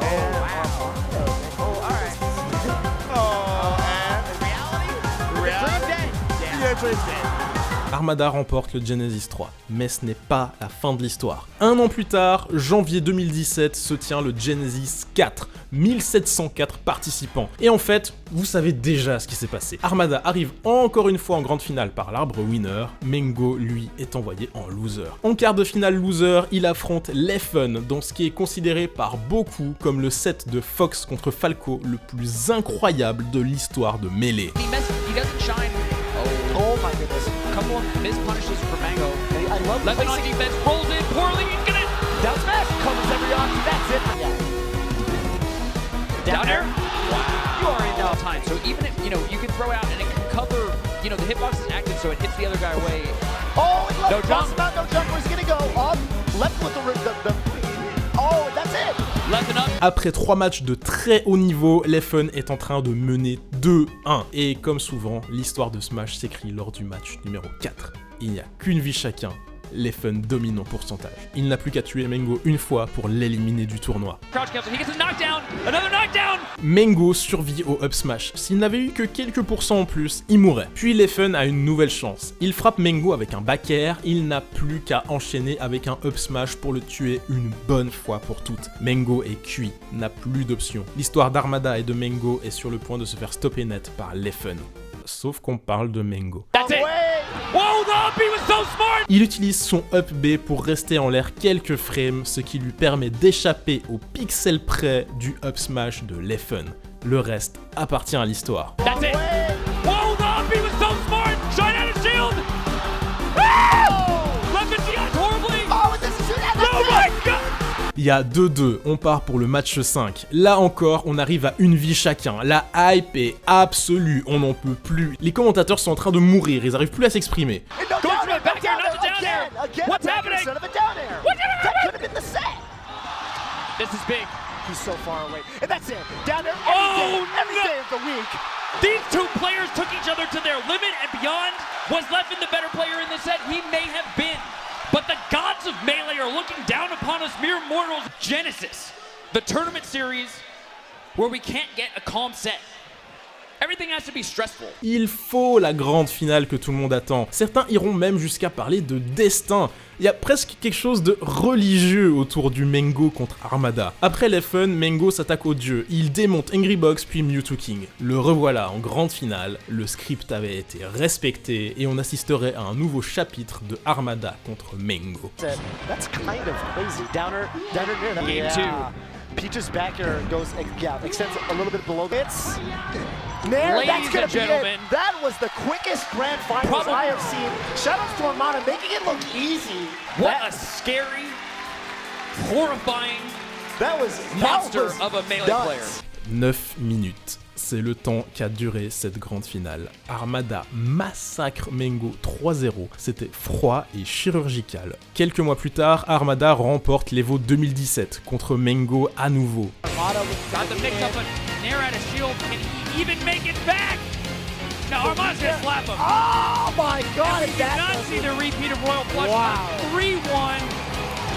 Oh, wow. Oh, all right. Oh, Reality? Yeah, Dream Day. Armada remporte le Genesis 3, mais ce n'est pas la fin de l'histoire. Un an plus tard, janvier 2017, se tient le Genesis 4, 1704 participants. Et en fait, vous savez déjà ce qui s'est passé. Armada arrive encore une fois en grande finale par l'arbre winner, Mengo, lui, est envoyé en loser. En quart de finale loser, il affronte Leffen dans ce qui est considéré par beaucoup comme le set de Fox contre Falco le plus incroyable de l'histoire de Melee. Oh my goodness. Couple of missed punishes for Mango. I love Leffen on defense, rolls in poorly, he's gonna down smash, covers every option, that's it. Down air? Wow. You are in now time, so even if, you know, you can throw out and it can cover, you know, the hitbox is active, so it hits the other guy away. Oh, he no jump. Not no jump, where's he gonna go? Up, left with the oh, that's it. Leffen up. Après 3 matchs de très haut niveau, Leffen est en train de mener 2-1. Et comme souvent, l'histoire de Smash s'écrit lors du match numéro 4. Il n'y a qu'une vie chacun, Leffen domine en pourcentage. Il n'a plus qu'à tuer Mengo une fois pour l'éliminer du tournoi. Mengo survit au up smash. S'il n'avait eu que quelques pourcents en plus, il mourrait. Puis Leffen a une nouvelle chance. Il frappe Mengo avec un back air, il n'a plus qu'à enchaîner avec un up smash pour le tuer une bonne fois pour toutes. Mengo est cuit, n'a plus d'options. L'histoire d'Armada et de Mengo est sur le point de se faire stopper net par Leffen. Sauf qu'on parle de Mengo. Il utilise son up B pour rester en l'air quelques frames, ce qui lui permet d'échapper au pixel près du up smash de Leffen. Le reste appartient à l'histoire. Il y a 2-2, on part pour le match 5. Là encore, on arrive à une vie chacun. La hype est absolue, on n'en peut plus. Les commentateurs sont en train de mourir, ils n'arrivent plus à s'exprimer. He's so far away. And that's it. Down there every day of the week. These two players took each other to their limit and beyond. Was Leffen the better player in this set? He may have been. But the gods of Melee are looking down upon us mere mortals. Genesis, the tournament series where we can't get a calm set. Everything has to be stressful. Il faut la grande finale que tout le monde attend. Certains iront même jusqu'à parler de destin. Il y a presque quelque chose de religieux autour du Mengo contre Armada. Après Leffen, Mengo s'attaque au dieu. Il démonte Hungrybox puis Mewtwo King. Le revoilà en grande finale. Le script avait été respecté et on assisterait à un nouveau chapitre de Armada contre Mengo. That's kind of crazy. Downer near that. Game 2. Peach's back air goes, extends a little bit below. It's there. Ladies That's gonna and be gentlemen. it. That was the quickest grand finals I have seen. Shoutouts to Armada making it look easy. What a scary, horrifying monster of a melee player. 9 minutes. C'est le temps qu'a duré cette grande finale. Armada massacre Mengo 3-0. C'était froid et chirurgical. Quelques mois plus tard, Armada remporte l'Evo 2017 contre Mengo à nouveau. Got the mix up, but Nair out of shield. Can he even make it back? Now Armada's gonna slap him. Oh my God! We did not see the repeat of Royal Flush. Wow. 3-1.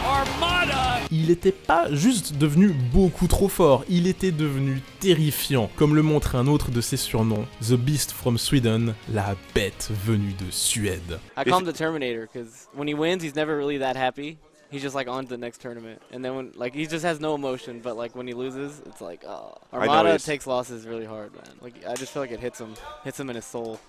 Armada. Il n'était pas juste devenu beaucoup trop fort, il était devenu terrifiant, comme le montre un autre de ses surnoms, The Beast from Sweden, la bête venue de Suède. I call him the Terminator because when he wins, he's never really that happy. He's just like on to the next tournament, and then when like he just has no emotion. But like when he loses, it's like Armada takes losses really hard, man. Like I just feel like it hits him in his soul.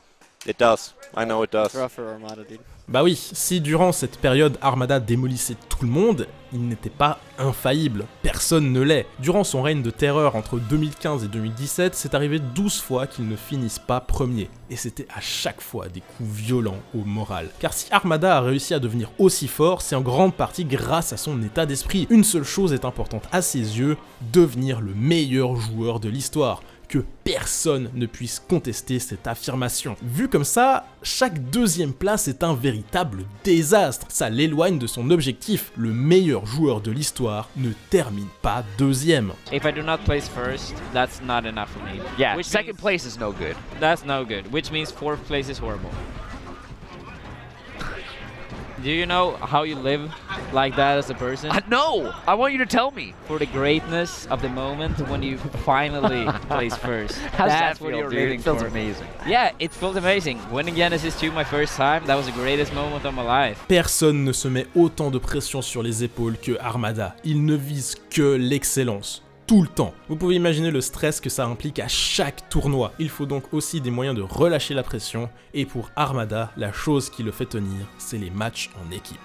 It does. I know it does. It's rough for Armada, dude. Bah oui, si durant cette période Armada démolissait tout le monde, il n'était pas infaillible, personne ne l'est. Durant son règne de terreur entre 2015 et 2017, c'est arrivé 12 fois qu'il ne finisse pas premier. Et c'était à chaque fois des coups violents au moral. Car si Armada a réussi à devenir aussi fort, c'est en grande partie grâce à son état d'esprit. Une seule chose est importante à ses yeux, devenir le meilleur joueur de l'histoire. Que personne ne puisse contester cette affirmation. Vu comme ça, chaque deuxième place est un véritable désastre. Ça l'éloigne de son objectif. Le meilleur joueur de l'histoire ne termine pas deuxième. If I do not place first, that's not enough for me. Yeah, which second place is no good. That's no good, which means fourth place is horrible. Do you know how you live like that as a person? No! I want you to tell me. For the greatness of the moment when you finally place first. How's That's that what feel, you're dude? living It feels for. amazing. Yeah, it feels amazing. Winning Genesis 2 my first time, that was the greatest moment of my life. Personne ne se met autant de pression sur les épaules que Armada. Il ne vise que l'excellence. Tout le temps. Vous pouvez imaginer le stress que ça implique à chaque tournoi. Il faut donc aussi des moyens de relâcher la pression, et pour Armada, la chose qui le fait tenir, c'est les matchs en équipe.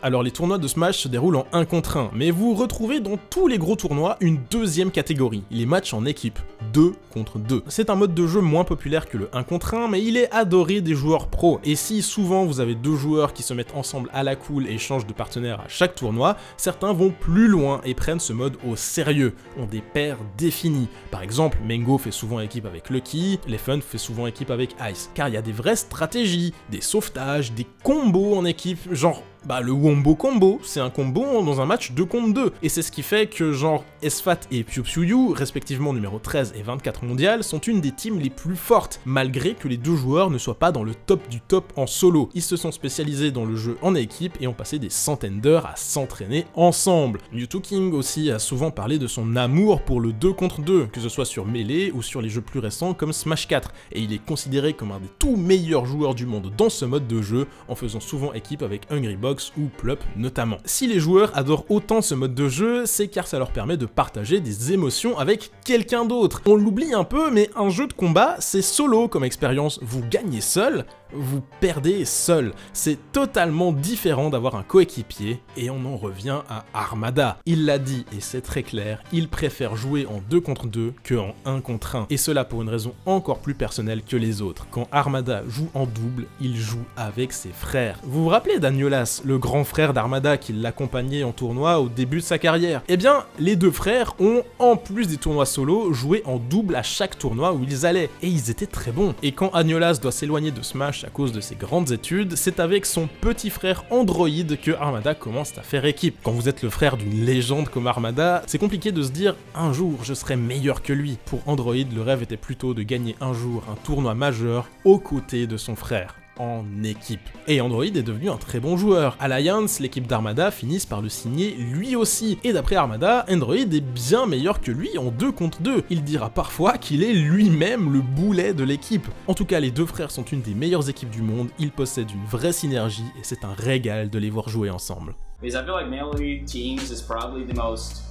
Alors les tournois de Smash se déroulent en 1 contre 1, mais vous retrouvez dans tous les gros tournois une deuxième catégorie, les matchs en équipe, 2 contre 2. C'est un mode de jeu moins populaire que le 1 contre 1, mais il est adoré des joueurs pros, et si souvent vous avez 2 joueurs qui se mettent ensemble à la cool et changent de partenaire à chaque tournoi, certains vont plus loin et prennent ce mode au sérieux, ont des paires définies. Par exemple, Mengo fait souvent équipe avec Lucky, Leffen fait souvent équipe avec Ice, car il y a des vraies stratégies, des sauvetages, des combos en équipe, genre le Wombo Combo, c'est un combo dans un match 2 contre 2. Et c'est ce qui fait que genre Esfat et PewPewYou, respectivement numéro 13 et 24 mondial, sont une des teams les plus fortes, malgré que les deux joueurs ne soient pas dans le top du top en solo. Ils se sont spécialisés dans le jeu en équipe et ont passé des centaines d'heures à s'entraîner ensemble. Mewtwoking aussi a souvent parlé de son amour pour le 2 contre 2, que ce soit sur Melee ou sur les jeux plus récents comme Smash 4, et il est considéré comme un des tout meilleurs joueurs du monde dans ce mode de jeu, en faisant souvent équipe avec Hungrybox ou Plup notamment. Si les joueurs adorent autant ce mode de jeu, c'est car ça leur permet de partager des émotions avec quelqu'un d'autre. On l'oublie un peu, mais un jeu de combat, c'est solo comme expérience. Vous gagnez seul, vous perdez seul. C'est totalement différent d'avoir un coéquipier, et on en revient à Armada. Il l'a dit, et c'est très clair, il préfère jouer en 2 contre 2 que en 1 contre 1. Et cela pour une raison encore plus personnelle que les autres. Quand Armada joue en double, il joue avec ses frères. Vous vous rappelez d'Agnolas, le grand frère d'Armada qui l'accompagnait en tournoi au début de sa carrière? Eh bien, les deux frères ont, en plus des tournois solo, joué en double à chaque tournoi où ils allaient. Et ils étaient très bons. Et quand Agnolas doit s'éloigner de Smash à cause de ses grandes études, c'est avec son petit frère Android que Armada commence à faire équipe. Quand vous êtes le frère d'une légende comme Armada, c'est compliqué de se dire « un jour je serai meilleur que lui ». Pour Android, le rêve était plutôt de gagner un jour un tournoi majeur aux côtés de son frère. En équipe. Et Android est devenu un très bon joueur. Alliance, l'équipe d'Armada, finissent par le signer lui aussi. Et d'après Armada, Android est bien meilleur que lui en 2 contre 2. Il dira parfois qu'il est lui-même le boulet de l'équipe. En tout cas, les deux frères sont une des meilleures équipes du monde, ils possèdent une vraie synergie et c'est un régal de les voir jouer ensemble. Because I feel like melee teams is probably the most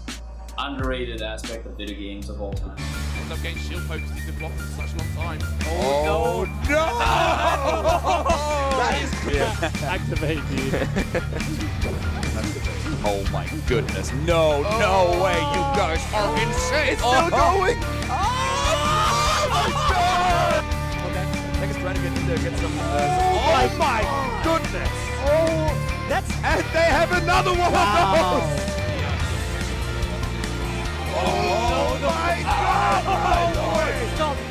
underrated aspect of video games of all time. I'm getting shield focused, he's been blocked for such a long time. Oh, no! That is Activate, dude. Oh my goodness. No, no way. You guys are insane. It's still going. Oh my god. Okay. Mega's trying to get in there, get some. Oh my goodness. Oh, and they have another one of those. Oh my god. No way.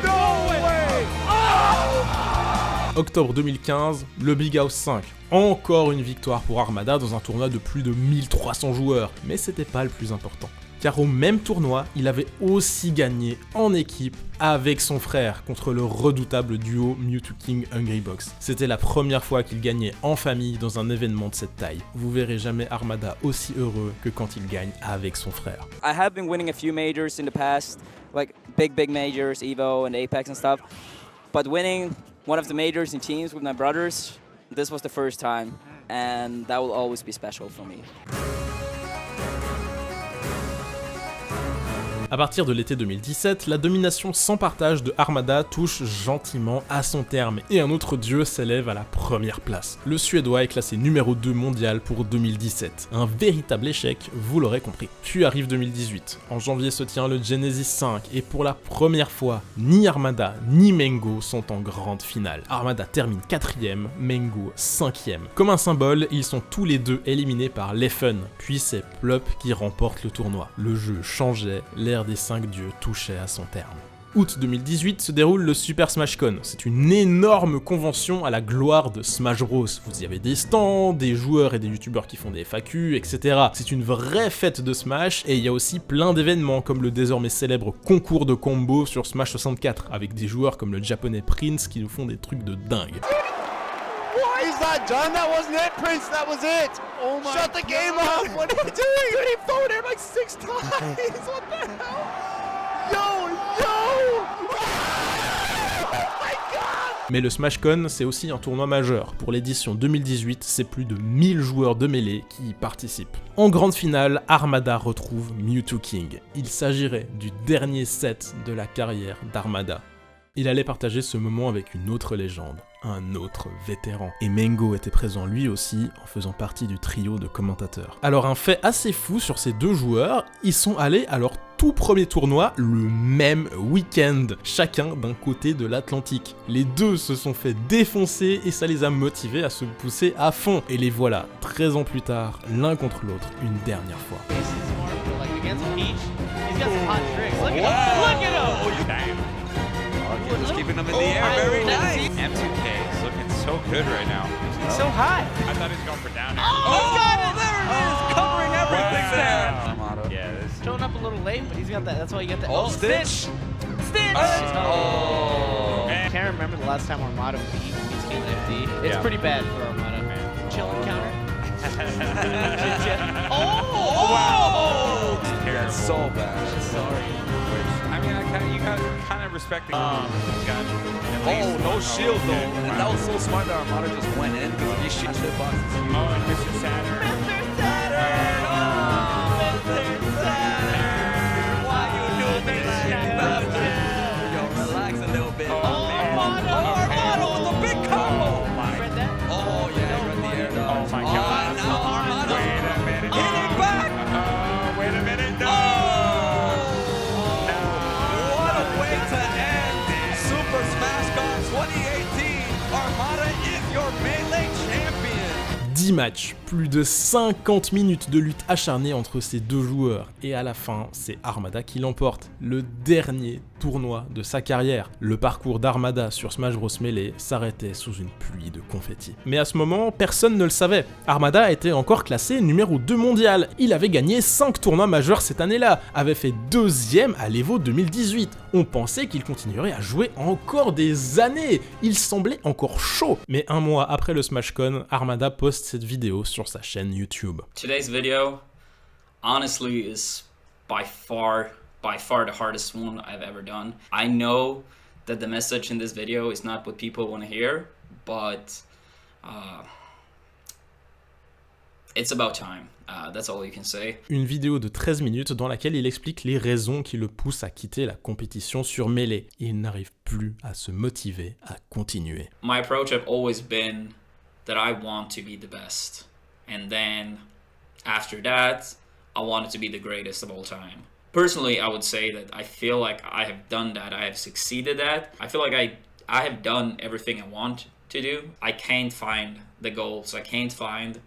No way. Oh. Octobre 2015, le Big House 5. Encore une victoire pour Armada dans un tournoi de plus de 1300 joueurs. Mais c'était pas le plus important. Car au même tournoi, il avait aussi gagné en équipe avec son frère contre le redoutable duo Mew2King Hungrybox. C'était la première fois qu'il gagnait en famille dans un événement de cette taille. Vous verrez jamais Armada aussi heureux que quand il gagne avec son frère. I have been winning a few majors in the past, like big majors, Evo and Apex and stuff. But winning one of the majors in teams with my brothers, this was the first time, and that will always be special for me. À partir de l'été 2017, la domination sans partage de Armada touche gentiment à son terme et un autre dieu s'élève à la première place. Le Suédois est classé numéro 2 mondial pour 2017. Un véritable échec, vous l'aurez compris. Puis arrive 2018. En janvier se tient le Genesis 5 et pour la première fois, ni Armada ni Mengo sont en grande finale. Armada termine 4ème, Mengo 5ème. Comme un symbole, ils sont tous les deux éliminés par Leffen, puis c'est Plup qui remporte le tournoi. Le jeu changeait, l'ère des 5 dieux touchait à son terme. Août 2018 se déroule le Super Smash Con. C'est une énorme convention à la gloire de Smash Bros. Vous y avez des stands, des joueurs et des youtubeurs qui font des FAQ, etc. C'est une vraie fête de Smash et il y a aussi plein d'événements comme le désormais célèbre concours de combo sur Smash 64 avec des joueurs comme le japonais Prince qui nous font des trucs de dingue. Why is that done? That wasn't it, Prince. That was it. Oh my Shut the game off. What are you doing? You didn't phone him like 6 times. What the hell? Yo, yo. Oh my god. Mais le Smash Con, c'est aussi un tournoi majeur. Pour l'édition 2018, c'est plus de 1000 joueurs de mêlée qui y participent. En grande finale, Armada retrouve Mew2King. Il s'agirait du dernier set de la carrière d'Armada. Il allait partager ce moment avec une autre légende, un autre vétéran. Et Mengo était présent lui aussi en faisant partie du trio de commentateurs. Alors un fait assez fou sur ces deux joueurs, ils sont allés à leur tout premier tournoi le même week-end, chacun d'un côté de l'Atlantique. Les deux se sont fait défoncer et ça les a motivés à se pousser à fond. Et les voilà, 13 ans plus tard, l'un contre l'autre, une dernière fois. Just keeping them in the air, very nice. M2K is looking so good right now. He's so high. I thought he was going for down air. Oh, got it! There it is, covering everything there. Yeah, this is Showing up a little late, but he's got that. That's why you get that. Oh, Stitch! Stitch! Oh. I can't remember the last time Armada beat Team FD. It's pretty bad for Armada. Chilling counter. Oh! Wow! That's so bad. Sorry. I mean, you kind of respecting. Oh, no shield though. And that was so smart that Armada just went in because if you shoot shit boxes. Oh, and Mr. Saturn. Mr. Saturn! Oh, Mr. Saturn! Why you do this shit? Yo, relax a little bit. Armada with a big combo! You read that? Oh, yeah, I read the air. Oh, my God. Now Armada. Wait a minute. Hitting back! Wait a minute. No! What a way to end Super Smash Con 2018! Armada is your melee champion! 10 matchs, plus de 50 minutes de lutte acharnée entre ces deux joueurs, et à la fin, c'est Armada qui l'emporte, le dernier tournoi de sa carrière. Le parcours d'Armada sur Smash Bros Melee s'arrêtait sous une pluie de confettis. Mais à ce moment, personne ne le savait. Armada était encore classé numéro 2 mondial. Il avait gagné 5 tournois majeurs cette année-là, avait fait 2ème à l'Evo 2018. On pensait qu'il continuerait à jouer encore des années. Il semblait encore chaud. Mais un mois après le Smash Con, Armada poste cette vidéo sur sa chaîne YouTube. Today's video, honestly, is by far the hardest one I've ever done. I know that the message in this video is not what people want to hear, but it's about time. That's all you can say. Une vidéo de 13 minutes dans laquelle il explique les raisons qui le poussent à quitter la compétition sur Melee. Il n'arrive plus à se motiver à continuer. My approach have always been that I want to be the best. And then After that, I wanted to be the greatest of all time. Personally, I would say that I feel like I have done that. I have succeeded at. I feel like I have done everything I want to do. I can't find the goals. I can't find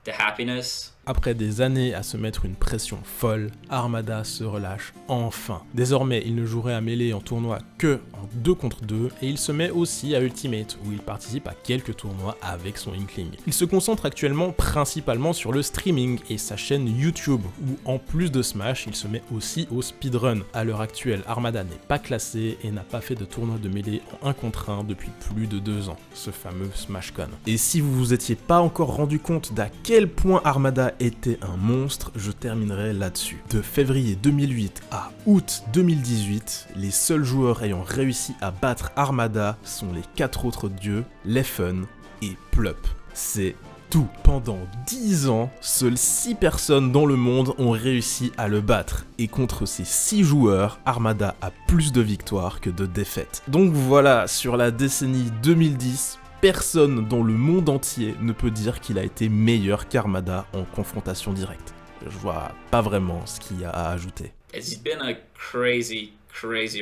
the happiness. Après des années à se mettre une pression folle, Armada se relâche enfin. Désormais, il ne jouerait à Melee en tournoi que en 2 contre 2 et il se met aussi à Ultimate où il participe à quelques tournois avec son Inkling. Il se concentre actuellement principalement sur le streaming et sa chaîne YouTube où en plus de Smash, il se met aussi au speedrun. À l'heure actuelle, Armada n'est pas classé et n'a pas fait de tournoi de Melee en 1 contre 1 depuis plus de 2 ans, ce fameux SmashCon. Et si vous vous étiez pas encore rendu compte d'à quel point Armada était un monstre, je terminerai là-dessus. De février 2008 à août 2018, les seuls joueurs ayant réussi à battre Armada sont les 4 autres dieux, Leffen et Plup. C'est tout. Pendant 10 ans, seules 6 personnes dans le monde ont réussi à le battre. Et contre ces 6 joueurs, Armada a plus de victoires que de défaites. Donc voilà, sur la décennie 2010, personne dans le monde entier ne peut dire qu'il a été meilleur qu'Armada en confrontation directe. Je vois pas vraiment ce qu'il y a à ajouter. It's been a crazy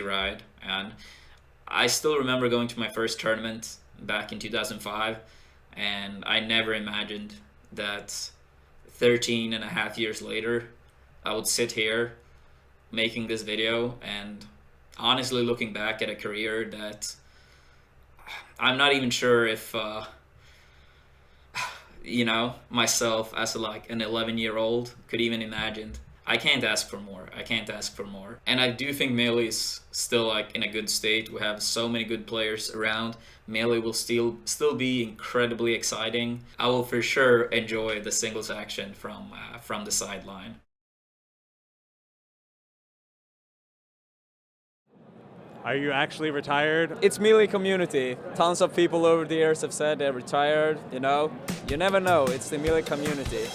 ride, and I still remember going to my first tournament back in 2005, and I never imagined that 13 and a half years later, I would sit here making this video and honestly looking back at a career that I'm not even sure if, you know, myself as like an 11-year-old could even imagine. I can't ask for more. I can't ask for more. And I do think Melee is still like in a good state. We have so many good players around. Melee will still be incredibly exciting. I will for sure enjoy the singles action from the sideline. Are you actually retired? It's Melee community. Tons of people over the years have said they're retired, you know. You never know, it's the Melee community.